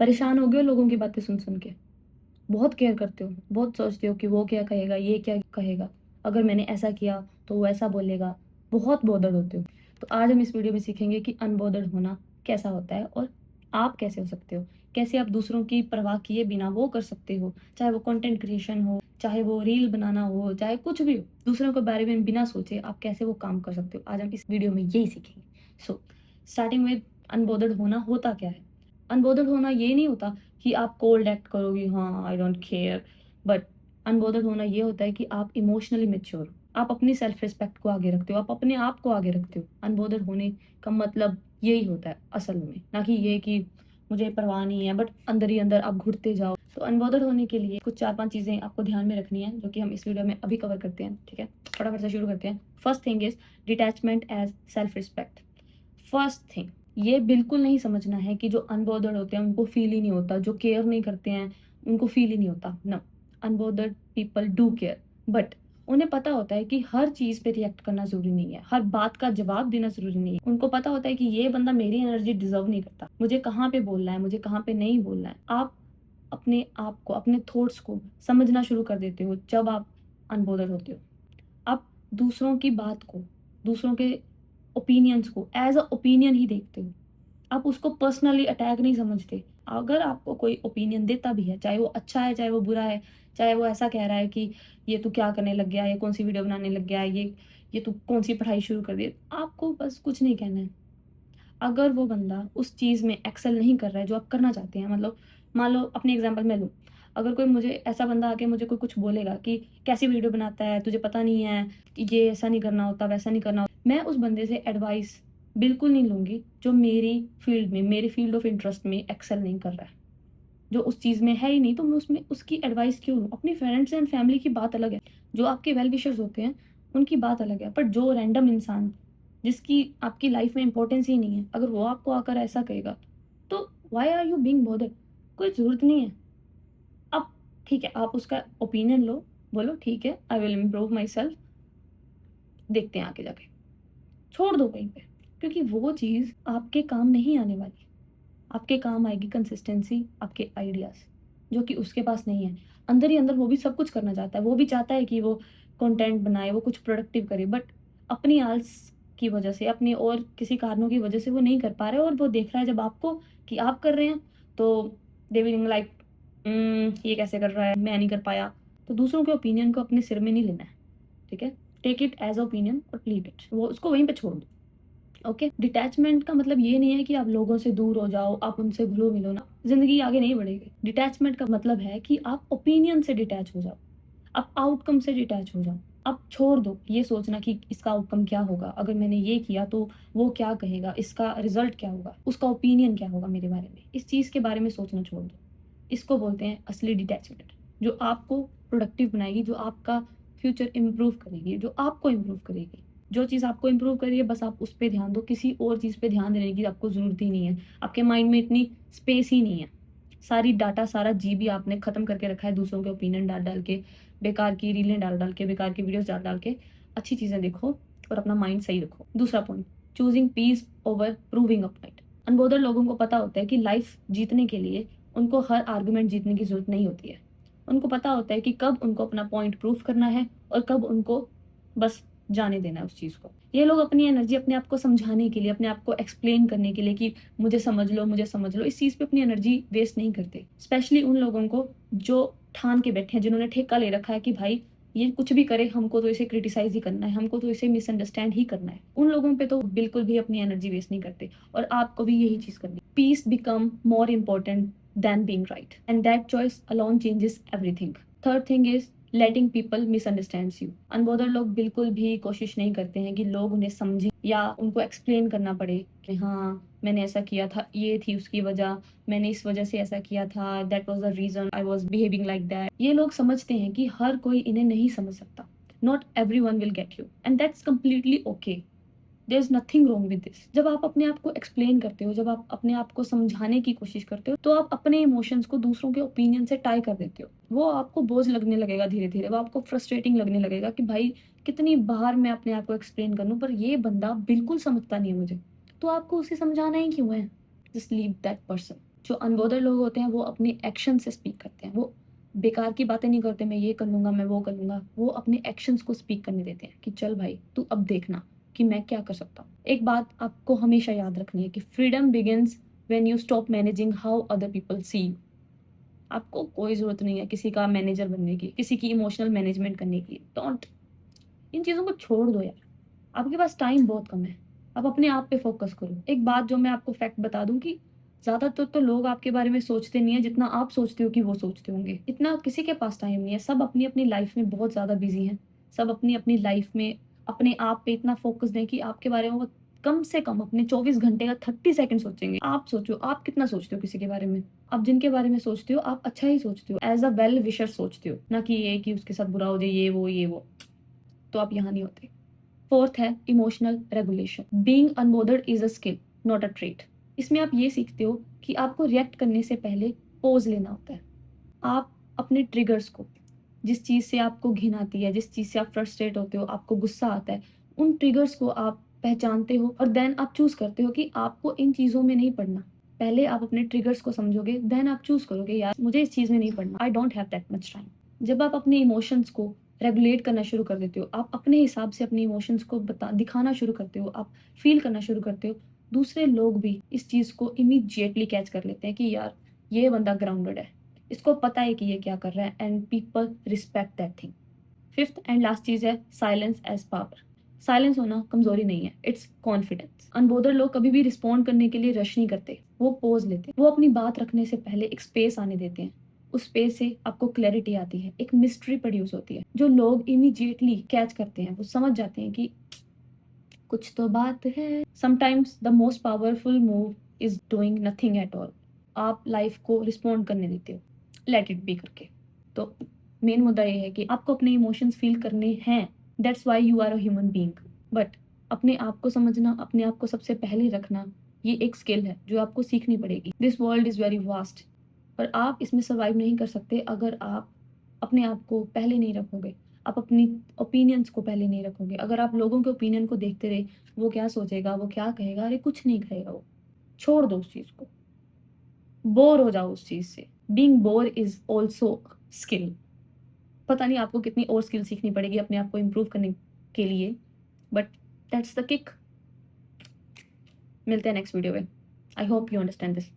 परेशान हो गए हो लोगों की बातें सुन सुन के, बहुत केयर करते हो, बहुत सोचते हो कि वो क्या कहेगा, ये क्या कहेगा, अगर मैंने ऐसा किया तो वो ऐसा बोलेगा, बहुत बॉदर्ड होते हो। तो आज हम इस वीडियो में सीखेंगे कि अनबॉदर्ड होना कैसा होता है और आप कैसे हो सकते हो। कैसे आप दूसरों की परवाह किए बिना वो कर सकते हो, चाहे वो कंटेंट क्रिएशन हो, चाहे वो रील बनाना हो, चाहे कुछ भी हो, दूसरों के बारे में बिना सोचे आप कैसे वो काम कर सकते हो। आज हम इस वीडियो में यही सीखेंगे। सो स्टार्टिंग में अनबॉदर्ड होना होता क्या है? अनबॉदर्ड होना ये नहीं होता कि आप कोल्ड एक्ट करोगे, हाँ I don't care, but unbothered होना ये होता है कि आप इमोशनली मैच्योर हो, आप अपनी सेल्फ रिस्पेक्ट को आगे रखते हो, आप अपने आप को आगे रखते हो। अनबॉदर्ड होने का मतलब यही होता है असल में, ना कि ये कि मुझे परवाह नहीं है बट अंदर ही अंदर आप घुटते जाओ। तो अनबॉदर्ड होने के लिए कुछ 4-5 चीज़ें आपको ध्यान में रखनी है, जो कि हम इस वीडियो में अभी कवर करते हैं। ठीक है, फटाफट से शुरू करते हैं। First thing is detachment as self respect. First thing, ये बिल्कुल नहीं समझना है कि जो अनबॉदर्ड होते हैं उनको फील ही नहीं होता, जो केयर नहीं करते हैं उनको फील ही नहीं होता। No, unbothered people do care, but उन्हें पता होता है कि हर चीज़ पे रिएक्ट करना ज़रूरी नहीं है, हर बात का जवाब देना ज़रूरी नहीं है। उनको पता होता है कि ये बंदा मेरी एनर्जी डिज़र्व नहीं करता, मुझे कहाँ पे बोलना है, मुझे कहाँ पे नहीं बोलना है। आप अपने आप को, अपने थॉट्स को समझना शुरू कर देते हो जब आप अनबॉदर्ड होते हो। आप दूसरों की बात को, दूसरों के ओपिनियंस को एज़ अ ओपिनियन ही देखते हो। आप उसको पर्सनली अटैक नहीं समझते। अगर आपको कोई ओपिनियन देता भी है, चाहे वो अच्छा है, चाहे वो बुरा है, चाहे वो ऐसा कह रहा है कि ये तू क्या करने लग गया, ये कौन-सी वीडियो बनाने लग गया, ये तू कौन-सी पढ़ाई शुरू कर दी। आपको बस कुछ नहीं कहना है। अगर वो बंदा उस चीज़ में एक्सेल नहीं कर रहा है जो आप करना चाहते हैं, मतलब मान लो अपनी एग्जांपल मैं लूँ, अगर कोई मुझे ऐसा बंदा आके मुझे कोई कुछ बोलेगा कि कैसी वीडियो बनाता है, तुझे पता नहीं है कि ये ऐसा नहीं करना होता, वैसा नहीं करना होता, मैं उस बंदे से एडवाइस बिल्कुल नहीं लूँगी जो मेरी फील्ड में, मेरे फील्ड ऑफ इंटरेस्ट में एक्सेल नहीं कर रहा है। जो उस चीज़ में है ही नहीं, तो मैं उसमें उसकी एडवाइस क्यों लूँ? अपनी फ्रेंड्स एंड फैमिली की बात अलग है, जो आपके वेल विशर्स होते हैं, उनकी बात अलग है। बट जो रैंडम इंसान, जिसकी आपकी लाइफ में इम्पोर्टेंस ही नहीं है, अगर वो आपको आकर ऐसा कहेगा, तो why are you being bothered? कोई ज़रूरत नहीं है। अब ठीक है, आप उसका ओपिनियन लो, बोलो ठीक है, I will improve my self, देखते हैं आगे जाके। छोड़ दो कहीं पे, क्योंकि वो चीज़ आपके काम नहीं आने वाली। आपके काम आएगी कंसिस्टेंसी, आपके आइडियाज़, जो कि उसके पास नहीं है। अंदर ही अंदर वो भी सब कुछ करना चाहता है, वो भी चाहता है कि वो कंटेंट बनाए, वो कुछ प्रोडक्टिव करे, बट अपनी आलस की वजह से, अपने और किसी कारणों की वजह से वो नहीं कर पा रहा है, और वो देख रहा है जब आपको कि आप कर रहे हैं, तो दे विल लाइक ये कैसे कर रहा है, मैं नहीं कर पाया। तो दूसरों के ओपिनियन को अपने सिर में नहीं लेना है, ठीक है? Take it as a opinion और लीव इट, वो उसको वहीं पे छोड़ दो। ओके, डिटैचमेंट का मतलब ये नहीं है कि आप लोगों से दूर हो जाओ, आप उनसे घुलो मिलो ना, जिंदगी आगे नहीं बढ़ेगी। डिटैचमेंट का मतलब है कि आप ओपिनियन से डिटैच हो जाओ, आप आउटकम से डिटैच हो जाओ। आप छोड़ दो ये सोचना कि इसका आउटकम क्या होगा, अगर मैंने ये किया तो वो क्या कहेगा, इसका रिजल्ट क्या होगा, उसका ओपिनियन क्या होगा मेरे बारे में। इस चीज़ के बारे में सोचना छोड़ दो। इसको बोलते हैं असली डिटैचमेंट, जो आपको प्रोडक्टिव बनाएगी, जो आपका फ्यूचर इम्प्रूव करेगी, जो आपको इम्प्रूव करेगी। जो चीज़ आपको इम्प्रूव कर रही है, बस आप उस पे ध्यान दो, किसी और चीज़ पे ध्यान देने की आपको ज़रूरत ही नहीं है। आपके माइंड में इतनी स्पेस ही नहीं है। सारी डाटा, सारा जीबी आपने ख़त्म करके रखा है दूसरों के ओपिनियन डाल-डाल के, बेकार की रीलें डाल-डाल के, बेकार की वीडियोज़ डाल-डाल के। अच्छी चीज़ें देखो और अपना माइंड सही रखो। दूसरा point, choosing peace over proving a point. Unbothered लोगों को पता होता है कि लाइफ़ जीतने के लिए उनको हर आर्गुमेंट जीतने की ज़रूरत नहीं होती है। उनको पता होता है कि कब उनको अपना पॉइंट प्रूव करना है और कब उनको बस जाने देना है उस चीज़ को। ये लोग अपनी एनर्जी अपने आप को समझाने के लिए, अपने आप को एक्सप्लेन करने के लिए कि मुझे समझ लो, इस चीज़ पे अपनी एनर्जी वेस्ट नहीं करते। स्पेशली उन लोगों को जो ठान के बैठे हैं, जिन्होंने ठेका ले रखा है कि भाई ये कुछ भी करे, हमको तो इसे क्रिटिसाइज़ ही करना है, हमको तो इसे मिसअंडरस्टैंड ही करना है। उन लोगों पे तो बिल्कुल भी अपनी एनर्जी वेस्ट नहीं करते, और आपको भी यही चीज़ करनी है। Peace become more important than being right, and that choice alone changes everything. Third thing is letting people misunderstands you. Unbothered लोग बिल्कुल भी कोशिश नहीं करते हैं कि लोग उन्हें समझें या उनको एक्सप्लेन करना पड़े कि हाँ, मैंने ऐसा किया था, ये थी उसकी वजह, मैंने इस वजह से ऐसा किया था, that was the reason I was behaving like that. ये लोग समझते हैं कि हर कोई इन्हें नहीं समझ सकता। Not everyone will get you, and that's completely okay. There is nothing wrong with this. जब आप अपने आप को एक्सप्लेन करते हो, जब आप अपने आप को समझाने की कोशिश करते हो, तो आप अपने इमोशंस को दूसरों के ओपिनियन से टाई कर देते हो। वो आपको बोझ लगने लगेगा धीरे-धीरे, वो आपको फ्रस्ट्रेटिंग लगने लगेगा कि भाई कितनी बार मैं अपने आप को एक्सप्लेन कर लूँ, पर ये बंदा बिल्कुल समझता नहीं है मुझे। तो आपको उसे समझाना ही क्यों है? Just leave that person. जो अनबॉदर्ड लोग होते हैं वो अपने एक्शन से स्पीक करते हैं। वो बेकार की बातें नहीं करते, मैं ये कर लूँगा, मैं वो कर लूँगा। वो अपने एक्शंस को स्पीक करने देते हैं कि चल भाई तू अब देखना कि मैं क्या कर सकता हूँ। एक बात आपको हमेशा याद रखनी है कि freedom begins when you stop managing how other people see you. आपको कोई ज़रूरत नहीं है किसी का मैनेजर बनने की, किसी की इमोशनल मैनेजमेंट करने की। डोंट, इन चीज़ों को छोड़ दो यार। आपके पास टाइम बहुत कम है। आप अपने आप पे फ़ोकस करो। एक बात जो मैं आपको फैक्ट बता दूँ कि ज़्यादातर तो लोग आपके बारे में सोचते नहीं है जितना आप सोचते हो कि वो सोचते होंगे। इतना किसी के पास टाइम नहीं है। सब अपनी-अपनी लाइफ़ में बहुत ज़्यादा बिज़ी हैं। सब अपनी-अपनी लाइफ़ में अपने आप पे इतना फ़ोकस्ड हैं कि आपके बारे में वो कम से कम अपने 24 घंटे का 30 सेकंड सोचेंगे। आप सोचो, आप कितना सोचते हो किसी के बारे में? आप जिनके बारे में सोचते हो, आप अच्छा ही सोचते हो। एज़ अ वेल विशर सोचते हो, ना कि ये कि उसके साथ बुरा हो जाए, ये वो। तो आप यहाँ नहीं होते। फोर्थ है emotional regulation. Being unbothered is a skill, not a trait. इसमें आप ये सीखते हो कि आपको रिएक्ट करने से पहले पॉज लेना होता है। आप अपने ट्रिगर्स को, जिस चीज़ से आपको घिन आती है, जिस चीज़ से आप फ्रस्ट्रेट होते हो, आपको गुस्सा आता है, उन ट्रिगर्स को आप पहचानते हो और देन आप चूज़ करते हो कि आपको इन चीज़ों में नहीं पड़ना। पहले आप अपने ट्रिगर्स को समझोगे, देन आप चूज़ करोगे यार मुझे इस चीज़ में नहीं पड़ना। I don't have that much time. जब आप अपने इमोशंस को रेगुलेट करना शुरू कर देते हो, आप अपने हिसाब से अपने इमोशंस को दिखाना शुरू करते हो, आप फ़ील करना शुरू करते हो, दूसरे लोग भी इस चीज़ को इमीडिएटली कैच कर लेते हैं कि यार ये बंदा ग्राउंडेड है। इसको पता है कि ये क्या कर रहा है and people respect that thing. Fifth and last चीज़ है साइलेंस एज़ पावर। साइलेंस होना कमज़ोरी नहीं है, इट्स कॉन्फिडेंस। अनबॉदर्ड लोग कभी भी रिस्पॉन्ड करने के लिए रश नहीं करते, वो पॉज़ लेते हैं। वो अपनी बात रखने से पहले एक स्पेस आने देते हैं। उस स्पेस से आपको क्लैरिटी आती है, एक मिस्ट्री प्रोड्यूस होती है। जो लोग इमीडिएटली कैच करते हैं, वो समझ जाते हैं कि कुछ तो बात है। Sometimes the most powerful move is doing nothing at all. आप लाइफ़ को रिस्पॉन्ड करने देते हो, लेट इट बी करके। तो मेन मुद्दा ये है कि आपको अपने इमोशंस फ़ील करने हैं, that's why you are a human being. But अपने आप को समझना, अपने आप को सबसे पहले रखना, ये एक स्किल है जो आपको सीखनी पड़ेगी। This world is very vast, पर आप इसमें सर्वाइव नहीं कर सकते अगर आप अपने आप को पहले नहीं रखोगे। आप अपनी ओपिनियंस को पहले नहीं रखोगे। अगर आप लोगों के ओपिनियन को देखते रहे, वो क्या सोचेगा, वो क्या कहेगा, अरे कुछ नहीं कहेगा वो। छोड़ दो उस चीज़ को। बोर हो जाओ उस चीज़ से। Being bore is also skill. पता नहीं आपको कितनी और स्किल सीखनी पड़ेगी अपने आप को इम्प्रूव करने के लिए, बट दैट्स द किक। मिलते हैं नेक्स्ट वीडियो में। I hope you understand this.